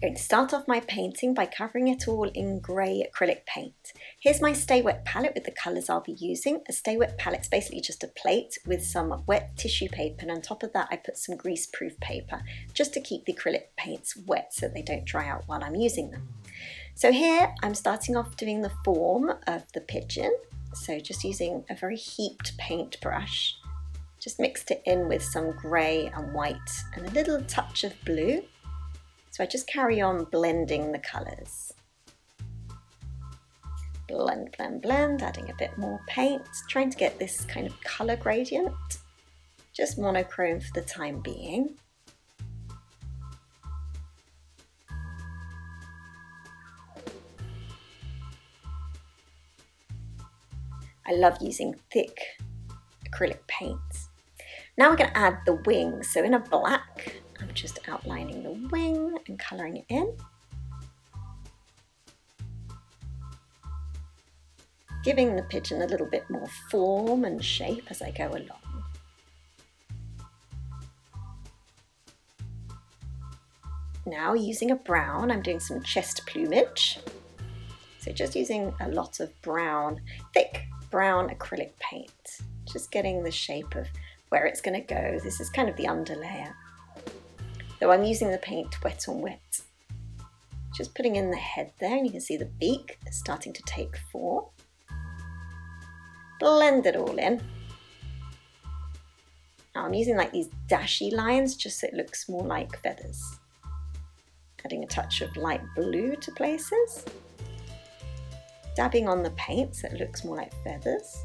I'm going to start off my painting by covering it all in grey acrylic paint. Here's my Stay Wet palette with the colours I'll be using. A Stay Wet palette's basically just a plate with some wet tissue paper, and on top of that I put some greaseproof paper just to keep the acrylic paints wet so they don't dry out while I'm using them. So here I'm starting off doing the form of the pigeon. So just using a very heaped paintbrush, just mixed it in with some grey and white and a little touch of blue. So I just carry on blending the colours. Blend, blend, blend, adding a bit more paint, trying to get this kind of colour gradient. Just monochrome for the time being. I love using thick acrylic paints. Now we're going to add the wings. So in a black, I'm just outlining the wing and colouring it in. Giving the pigeon a little bit more form and shape as I go along. Now using a brown, I'm doing some chest plumage. So just using a lot of brown, thick brown acrylic paint. Just getting the shape of where it's going to go. This is kind of the underlayer. Though I'm using the paint wet on wet. Just putting in the head there, and you can see the beak is starting to take form. Blend it all in. Now I'm using like these dashy lines just so it looks more like feathers. Adding a touch of light blue to places. Dabbing on the paint so it looks more like feathers.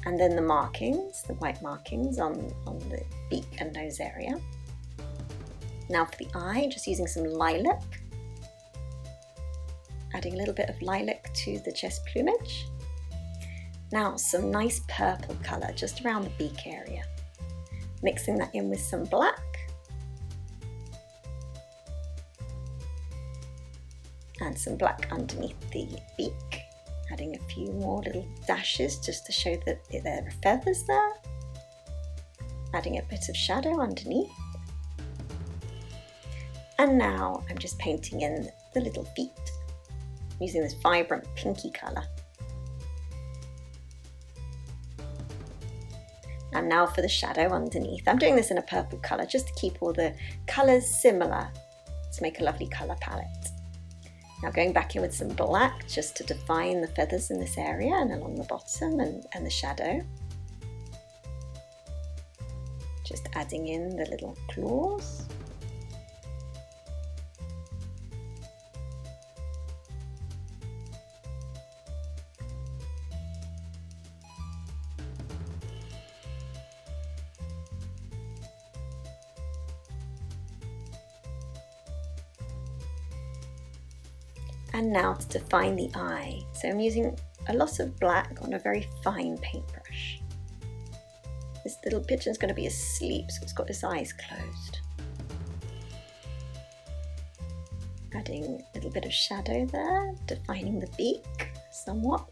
And then the markings, the white markings on the beak and nose area. Now for the eye, just using some lilac. Adding a little bit of lilac to the chest plumage. Now some nice purple colour just around the beak area. Mixing that in with some black. And some black underneath the beak. Adding a few more little dashes just to show that there are feathers there. Adding a bit of shadow underneath. And now I'm just painting in the little feet using this vibrant pinky colour. And now for the shadow underneath. I'm doing this in a purple colour just to keep all the colours similar to make a lovely colour palette. Now going back in with some black just to define the feathers in this area and along the bottom and the shadow. Just adding in the little claws. And now to define the eye. So I'm using a lot of black on a very fine paintbrush. This little pigeon's going to be asleep, so it's got its eyes closed. Adding a little bit of shadow there, defining the beak somewhat.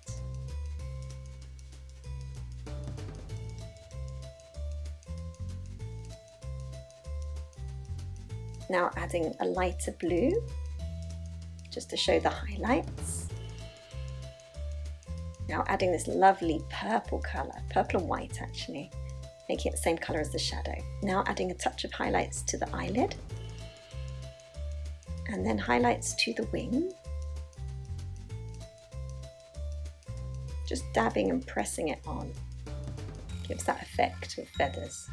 Now adding a lighter blue, just to show the highlights. Now adding this lovely purple colour, purple and white actually, making it the same colour as the shadow. Now adding a touch of highlights to the eyelid, and then highlights to the wing. Just dabbing and pressing it on, gives that effect of feathers.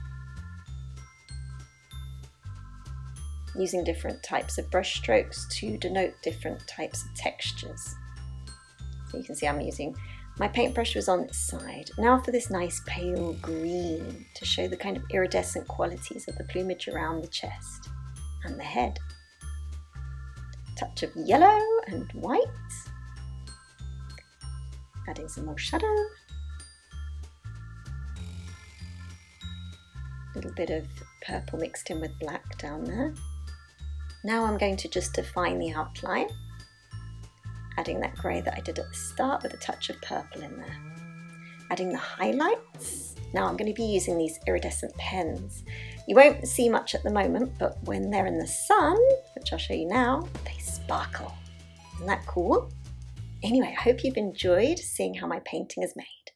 Using different types of brush strokes to denote different types of textures. So you can see I'm using, my paintbrush was on its side. Now for this nice pale green to show the kind of iridescent qualities of the plumage around the chest and the head. Touch of yellow and white. Adding some more shadow. A little bit of purple mixed in with black down there. Now I'm going to just define the outline, adding that grey that I did at the start with a touch of purple in there. Adding the highlights. Now I'm going to be using these iridescent pens. You won't see much at the moment, but when they're in the sun, which I'll show you now, they sparkle. Isn't that cool? Anyway, I hope you've enjoyed seeing how my painting is made.